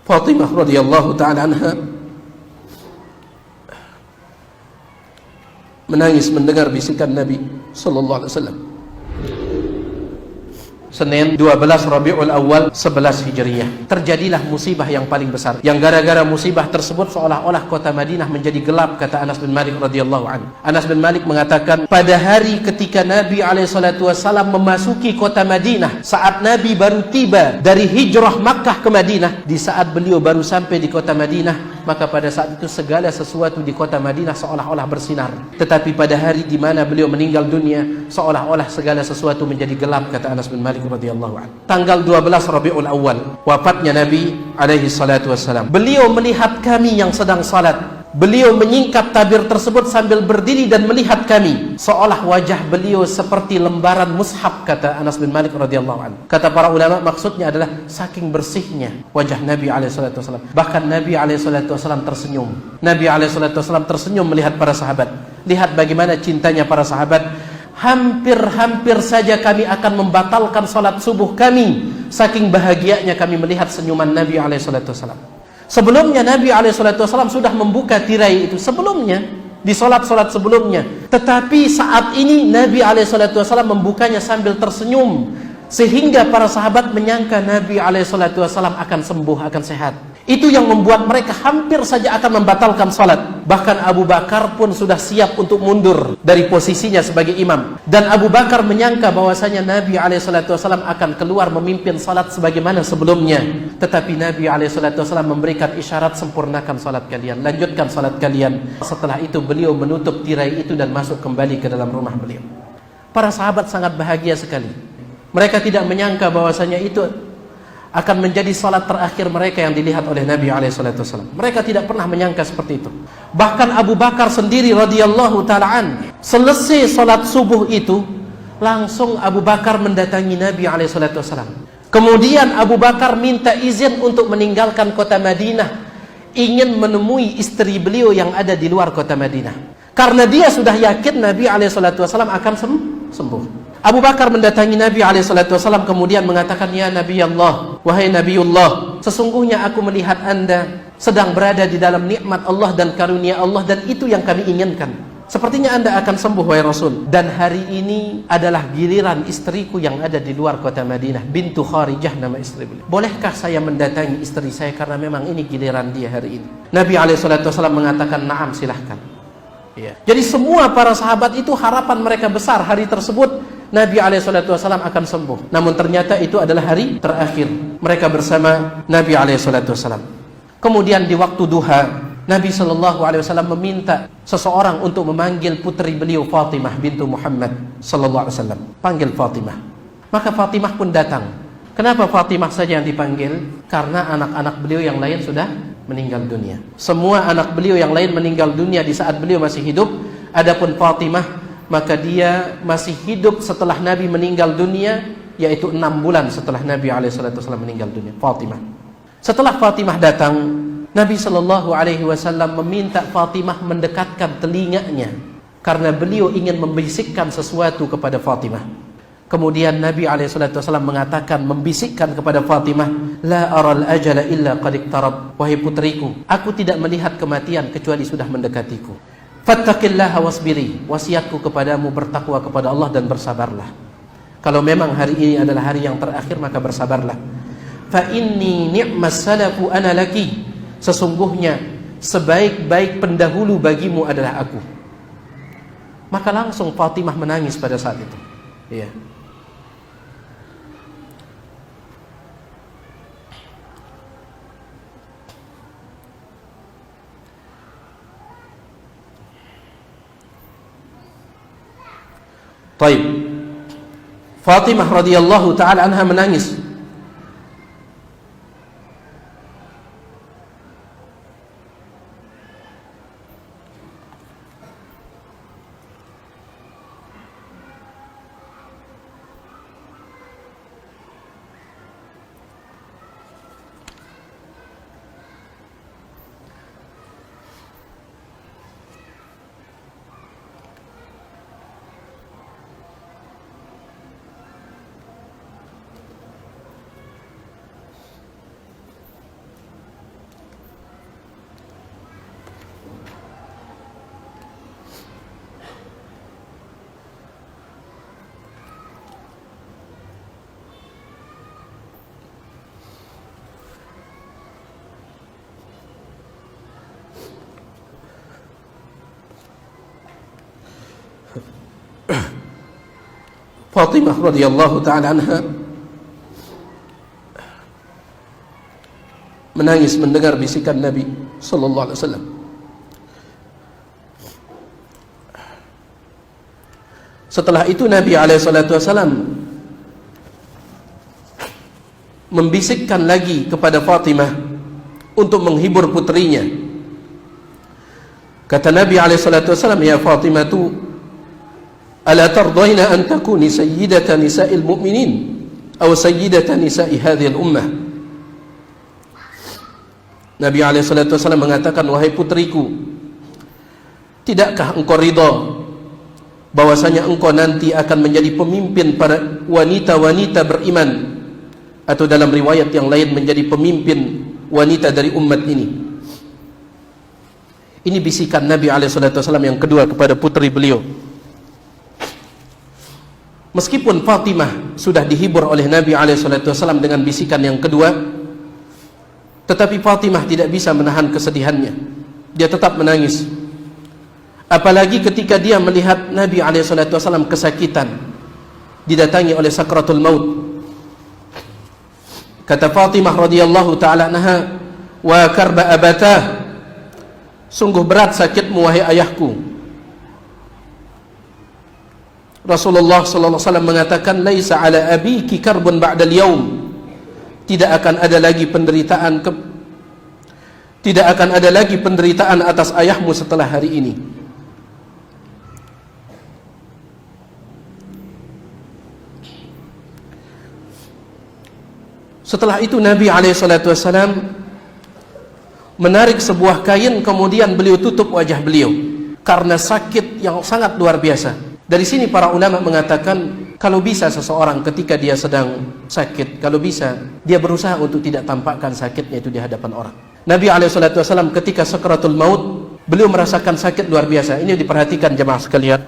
Fatimah radhiyallahu taala anha menangis mendengar bisikan Nabi sallallahu alaihi wasallam. Senin 12 Rabiul Awal 11 Hijriah terjadilah musibah yang paling besar, yang gara-gara musibah tersebut seolah-olah kota Madinah menjadi gelap, kata Anas bin Malik radhiyallahu anhu. Anas bin Malik mengatakan, pada hari ketika Nabi SAW memasuki kota Madinah, saat Nabi baru tiba dari hijrah Makkah ke Madinah, di saat beliau baru sampai di kota Madinah, maka pada saat itu segala sesuatu di kota Madinah seolah-olah bersinar. Tetapi pada hari di mana beliau meninggal dunia, seolah-olah segala sesuatu menjadi gelap, kata Anas bin Malik radhiyallahu anhu. Tanggal 12 Rabiul Awal wafatnya Nabi alaihi salatu wassalam. Beliau melihat kami yang sedang salat. Beliau menyingkap tabir tersebut sambil berdiri dan melihat kami, seolah wajah beliau seperti lembaran mushaf, kata Anas bin Malik radhiyallahu anhu. Kata para ulama, maksudnya adalah saking bersihnya wajah Nabi alaihi salatu wassalam. Bahkan Nabi alaihi salatu wassalam tersenyum. Nabi alaihi salatu wassalam tersenyum melihat para sahabat. Lihat bagaimana cintanya para sahabat. Hampir-hampir saja kami akan membatalkan salat subuh kami, saking bahagianya kami melihat senyuman Nabi alaihi salatu wassalam. Sebelumnya Nabi alaihi salatu wassalam sudah membuka tirai itu sebelumnya, di salat-salat sebelumnya. Tetapi saat ini Nabi alaihi salatu wassalam membukanya sambil tersenyum, sehingga para sahabat menyangka Nabi alaihi salatu wassalam akan sembuh, akan sehat. Itu yang membuat mereka hampir saja akan membatalkan salat. Bahkan Abu Bakar pun sudah siap untuk mundur dari posisinya sebagai imam. Dan Abu Bakar menyangka bahwasanya Nabi SAW akan keluar memimpin salat sebagaimana sebelumnya. Tetapi Nabi SAW memberikan isyarat, sempurnakan salat kalian, lanjutkan salat kalian. Setelah itu beliau menutup tirai itu dan masuk kembali ke dalam rumah beliau. Para sahabat sangat bahagia sekali. Mereka tidak menyangka bahwasanya itu akan menjadi salat terakhir mereka yang dilihat oleh Nabi SAW. Mereka tidak pernah menyangka seperti itu. Bahkan Abu Bakar sendiri radhiyallahu ta'ala selesai salat subuh itu, langsung Abu Bakar mendatangi Nabi SAW. Kemudian Abu Bakar minta izin untuk meninggalkan kota Madinah, ingin menemui istri beliau yang ada di luar kota Madinah, karena dia sudah yakin Nabi SAW akan sembuh. Abu Bakar mendatangi Nabi SAW kemudian mengatakan, ya Nabi Allah, wahai Nabiullah, sesungguhnya aku melihat Anda sedang berada di dalam nikmat Allah dan karunia Allah, dan itu yang kami inginkan. Sepertinya Anda akan sembuh, wahai Rasul. Dan hari ini adalah giliran istriku yang ada di luar kota Madinah, bintu Kharijah nama istri beliau. Bolehkah saya mendatangi istri saya karena memang ini giliran dia hari ini? Nabi SAW mengatakan, na'am, silahkan. Ya. Jadi semua para sahabat itu harapan mereka besar hari tersebut Nabi SAW akan sembuh. Namun ternyata itu adalah hari terakhir mereka bersama Nabi SAW. Kemudian di waktu duha, Nabi SAW meminta seseorang untuk memanggil putri beliau Fatimah bintu Muhammad SAW. Panggil Fatimah. Maka Fatimah pun datang. Kenapa Fatimah saja yang dipanggil? Karena anak-anak beliau yang lain sudah meninggal dunia. Semua anak beliau yang lain meninggal dunia di saat beliau masih hidup. Adapun Fatimah, maka dia masih hidup setelah Nabi meninggal dunia, yaitu 6 bulan setelah Nabi SAW meninggal dunia. Fatimah. Setelah Fatimah datang, Nabi SAW meminta Fatimah mendekatkan telinganya, karena beliau ingin membisikkan sesuatu kepada Fatimah. Kemudian Nabi SAW mengatakan, membisikkan kepada Fatimah, la aral ajala illa qad iqtarab. Wahai putriku, aku tidak melihat kematian kecuali sudah mendekatiku. Fattaqillaha wasbiri. Wasiatku kepadamu, bertakwa kepada Allah dan bersabarlah. Kalau memang hari ini adalah hari yang terakhir, maka bersabarlah. Fa inni ni'mas salafu ana laki. Sesungguhnya sebaik-baik pendahulu bagimu adalah aku. Maka langsung Fatimah menangis pada saat itu. Iya. Baik. Fatimah radhiyallahu taala anha menangis. Fatimah radhiyallahu ta'ala anha menangis mendengar bisikan Nabi sallallahu alaihi wasallam. Setelah itu Nabi alaihi salatu wasallam membisikkan lagi kepada Fatimah untuk menghibur putrinya. Kata Nabi alaihi salatu wasallam, "Ya Fatimah, ala tardaina an takuni sayyidata nisa'il mu'minin aw sayyidata nisa'i hadhihi al-ummah?" Nabi alaihi salatu wasallam mengatakan, "Wahai putriku, tidakkah engkau ridha bahwasanya engkau nanti akan menjadi pemimpin para wanita-wanita beriman, atau dalam riwayat yang lain menjadi pemimpin wanita dari umat ini?" Ini bisikan Nabi alaihi salatu wasallam yang kedua kepada putri beliau. Meskipun Fatimah sudah dihibur oleh Nabi alaihi salatu wasallam dengan bisikan yang kedua, tetapi Fatimah tidak bisa menahan kesedihannya. Dia tetap menangis. Apalagi ketika dia melihat Nabi alaihi salatu wasallam kesakitan, didatangi oleh sakratul maut. Kata Fatimah radhiyallahu ta'ala anha, "Wa karba abatah, sungguh berat sakitmu wahai ayahku." Rasulullah sallallahu alaihi wasallam mengatakan, "Laisa ala abiki karbun ba'dal yaum." Tidak akan ada lagi penderitaan atas ayahmu setelah hari ini. Setelah itu Nabi alaihi salatu wasallam menarik sebuah kain, kemudian beliau tutup wajah beliau karena sakit yang sangat luar biasa. Dari sini para ulama mengatakan, kalau bisa seseorang ketika dia sedang sakit, kalau bisa dia berusaha untuk tidak tampakkan sakitnya itu di hadapan orang. Nabi SAW ketika sakaratul maut, beliau merasakan sakit luar biasa. Ini diperhatikan jemaah sekalian.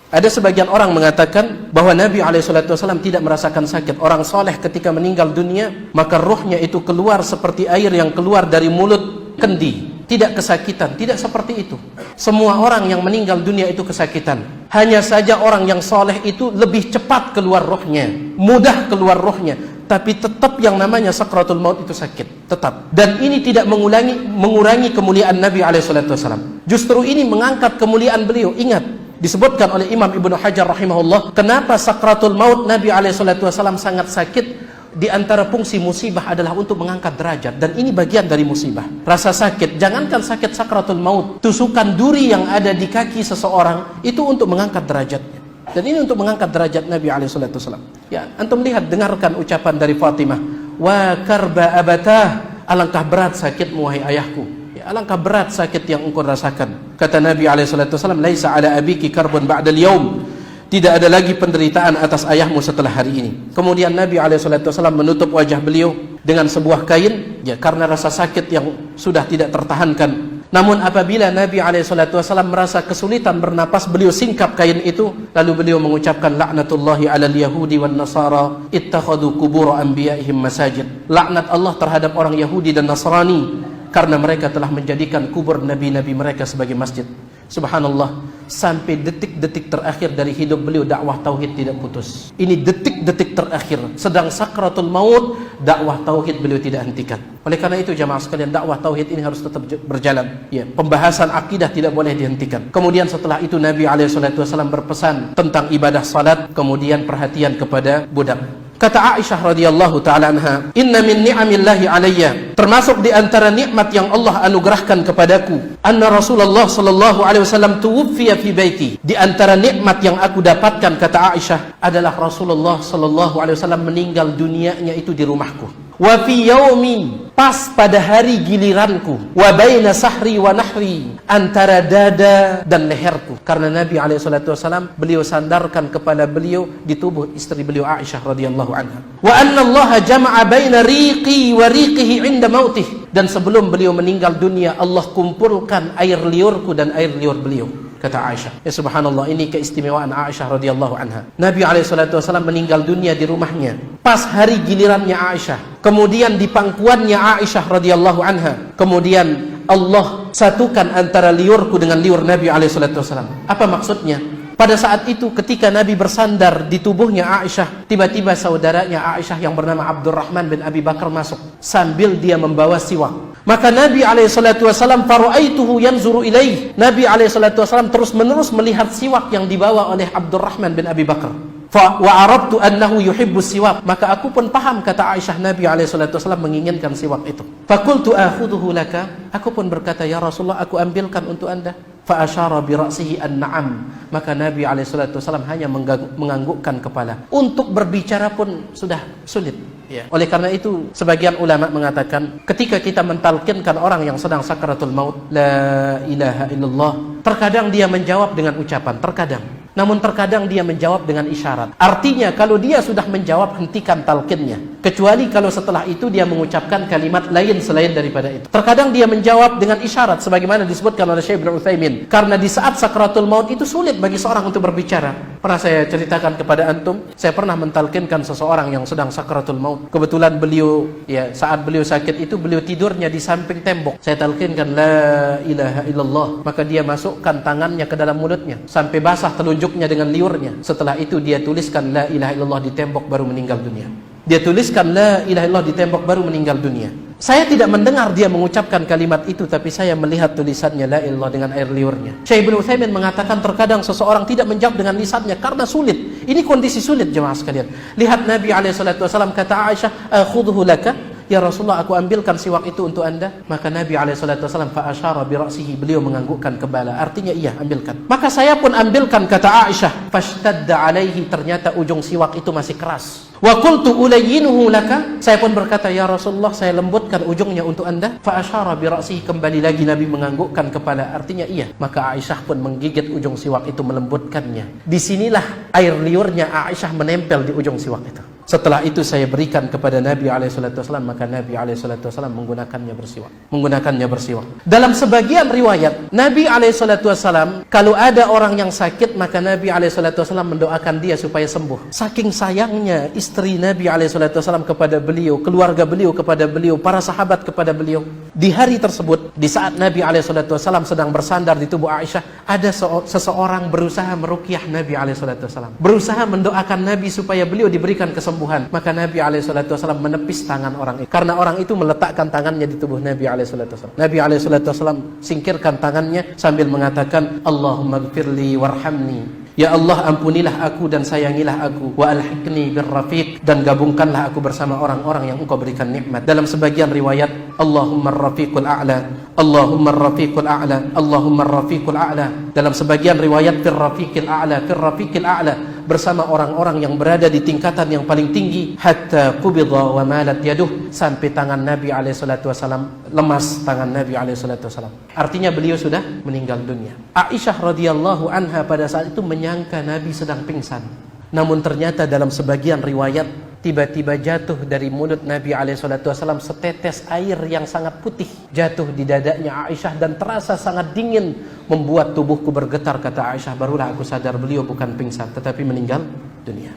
Ada sebagian orang mengatakan bahwa Nabi SAW tidak merasakan sakit. Orang soleh ketika meninggal dunia, maka ruhnya itu keluar seperti air yang keluar dari mulut kendi. Tidak kesakitan, tidak seperti itu. Semua orang yang meninggal dunia itu kesakitan. Hanya saja orang yang soleh itu lebih cepat keluar rohnya, mudah keluar rohnya. Tapi tetap yang namanya sakratul maut itu sakit, tetap. Dan ini tidak mengurangi kemuliaan Nabi SAW. Justru ini mengangkat kemuliaan beliau. Ingat, disebutkan oleh Imam Ibnu Hajar rahimahullah, kenapa sakratul maut Nabi SAW sangat sakit. Di antara fungsi musibah adalah untuk mengangkat derajat, dan ini bagian dari musibah. Rasa sakit, jangankan sakit sakratul maut, tusukan duri yang ada di kaki seseorang itu untuk mengangkat derajatnya. Dan ini untuk mengangkat derajat Nabi SAW. Ya, antum lihat, dengarkan ucapan dari Fatimah, "Wa karba abatah, alangkah berat sakitmu wahai ayahku." Ya, alangkah berat sakit yang engkau rasakan. Kata Nabi SAW, "Laisa ala abiki karbun ba'dal yaum." Tidak ada lagi penderitaan atas ayahmu setelah hari ini. Kemudian Nabi SAW menutup wajah beliau dengan sebuah kain, ya, karena rasa sakit yang sudah tidak tertahankan. Namun apabila Nabi SAW merasa kesulitan bernapas, beliau singkap kain itu, lalu beliau mengucapkan, "Laknatullahi alal yahudi wan nasara ittakhadhu qubur anbiya'ihim masajid." Laknat Allah terhadap orang Yahudi dan Nasrani karena mereka telah menjadikan kubur nabi-nabi mereka sebagai masjid. Subhanallah, sampai detik-detik terakhir dari hidup beliau dakwah tauhid tidak putus. Ini detik-detik terakhir, sedang sakratul maut, dakwah tauhid beliau tidak hentikan. Oleh karena itu jamaah sekalian, dakwah tauhid ini harus tetap berjalan. Ya, pembahasan akidah tidak boleh dihentikan. Kemudian setelah itu Nabi SAW berpesan tentang ibadah salat, kemudian perhatian kepada budak. Kata Aisyah radhiyallahu ta'ala anha, "Inna min ni'amillahi alayya," termasuk di antara nikmat yang Allah anugerahkan kepadaku, anna Rasulullah sallallahu alaihi wasallam tuwfiya fi baiti. Di antara nikmat yang aku dapatkan, kata Aisyah, adalah Rasulullah sallallahu alaihi wasallam meninggal dunianya itu di rumahku. Wa fi yaumi, pas pada hari giliranku, wa baina sahri wa nahri, antara dada dan leherku. Karena Nabi SAW beliau sandarkan kepala beliau di tubuh istri beliau Aisyah radhiyallahu anha. Wa anna Allah jama'a baina riqi wa riqihi 'inda mautih. Dan sebelum beliau meninggal dunia, Allah kumpulkan air liurku dan air liur beliau. Kata Aisyah. Ya subhanallah, ini keistimewaan Aisyah radhiyallahu anha. Nabi SAW meninggal dunia di rumahnya pas hari gilirannya Aisyah. Kemudian di pangkuannya Aisyah radhiyallahu anha. Kemudian Allah satukan antara liurku dengan liur Nabi SAW. Apa maksudnya? Pada saat itu ketika Nabi bersandar di tubuhnya Aisyah, tiba-tiba saudaranya Aisyah yang bernama Abdurrahman bin Abi Bakar masuk sambil dia membawa siwak. Maka Nabi SAW faraaituhu yanzuru ilaih. Nabi SAW terus-menerus melihat siwak yang dibawa oleh Abdurrahman bin Abi Bakar. Wa arabtu annahu yuhibbu siwak. Maka aku pun paham, kata Aisyah, Nabi SAW menginginkan siwak itu. Fakultu akhudhuhu laka. Aku pun berkata, ya Rasulullah, aku ambilkan untuk anda. Fa asyara bi ra'sihi an-na'am. Maka Nabi SAW hanya menganggukkan kepala. Untuk berbicara pun sudah sulit. Ya. Oleh karena itu sebagian ulama mengatakan ketika kita mentalkinkan orang yang sedang sakaratul maut, la ilaha illallah, terkadang dia menjawab dengan ucapan, terkadang. Namun terkadang dia menjawab dengan isyarat. Artinya kalau dia sudah menjawab, hentikan talqinnya. Kecuali kalau setelah itu dia mengucapkan kalimat lain selain daripada itu. Terkadang dia menjawab dengan isyarat sebagaimana disebutkan oleh Syekh Ibnu Utsaimin. Karena di saat sakaratul maut itu sulit bagi seorang untuk berbicara. Pernah saya ceritakan kepada antum, saya pernah mentalkinkan seseorang yang sedang sakaratul maut. Kebetulan beliau, ya, saat beliau sakit itu beliau tidurnya di samping tembok. Saya talkinkan la ilaha illallah, maka dia masukkan tangannya ke dalam mulutnya sampai basah telunjuknya dengan liurnya. Setelah itu dia tuliskan la ilaha illallah di tembok baru meninggal dunia. Dia tuliskan la ilaha illallah di tembok baru meninggal dunia. Saya tidak mendengar dia mengucapkan kalimat itu, tapi saya melihat tulisannya la ilaha illallah dengan air liurnya. Syekh Ibnu Utsaimin mengatakan terkadang seseorang tidak menjawab dengan lisannya karena sulit. Ini kondisi sulit, jemaah sekalian. Lihat Nabi SAW kata Aisyah, akhudhu laka. Ya Rasulullah, aku ambilkan siwak itu untuk anda. Maka Nabi SAW fa asyara bi ra'sihi, beliau menganggukkan kepala. Artinya iya, ambilkan. Maka saya pun ambilkan, kata Aisyah. Fashtadda alaihi, ternyata ujung siwak itu masih keras. Wa qultu ulayyinuhu laka. Saya pun berkata, ya Rasulullah, saya lembutkan ujungnya untuk anda. Fa asyara bi ra'sihi, kembali lagi Nabi menganggukkan kepala. Artinya iya. Maka Aisyah pun menggigit ujung siwak itu, melembutkannya. Disinilah air liurnya Aisyah menempel di ujung siwak itu. Setelah itu saya berikan kepada Nabi SAW, maka Nabi SAW menggunakannya bersiwak. Dalam sebagian riwayat, Nabi SAW kalau ada orang yang sakit, maka Nabi SAW mendoakan dia supaya sembuh. Saking sayangnya istri Nabi SAW kepada beliau, keluarga beliau kepada beliau, para sahabat kepada beliau. Di hari tersebut, di saat Nabi SAW sedang bersandar di tubuh Aisyah, ada seseorang berusaha meruqyah Nabi SAW, berusaha mendoakan Nabi supaya beliau diberikan kesembuhan. Maka Nabi SAW menepis tangan orang itu, karena orang itu meletakkan tangannya di tubuh Nabi SAW. Nabi SAW singkirkan tangannya sambil mengatakan, Allahumma gfirli warhamni. Ya Allah, ampunilah aku dan sayangilah aku. Wa alhiqni birrafiq, dan gabungkanlah aku bersama orang-orang yang engkau berikan nikmat. Dalam sebagian riwayat, Allahumma rafiqul a'la, Allahumma rafiqul a'la, Allahumma rafiqul a'la. Dalam sebagian riwayat, firrafiqil a'la, bersama orang-orang yang berada di tingkatan yang paling tinggi. Hatta qubidha wa malat yaduh, sampai tangan Nabi SAW lemas, tangan Nabi SAW. Artinya beliau sudah meninggal dunia. Aisyah radhiyallahu anha pada saat itu menyangka Nabi sedang pingsan. Namun ternyata dalam sebagian riwayat, tiba-tiba jatuh dari mulut Nabi SAW setetes air yang sangat putih, jatuh di dadanya Aisyah dan terasa sangat dingin, membuat tubuhku bergetar, kata Aisyah. Barulah aku sadar beliau bukan pingsan tetapi meninggal dunia.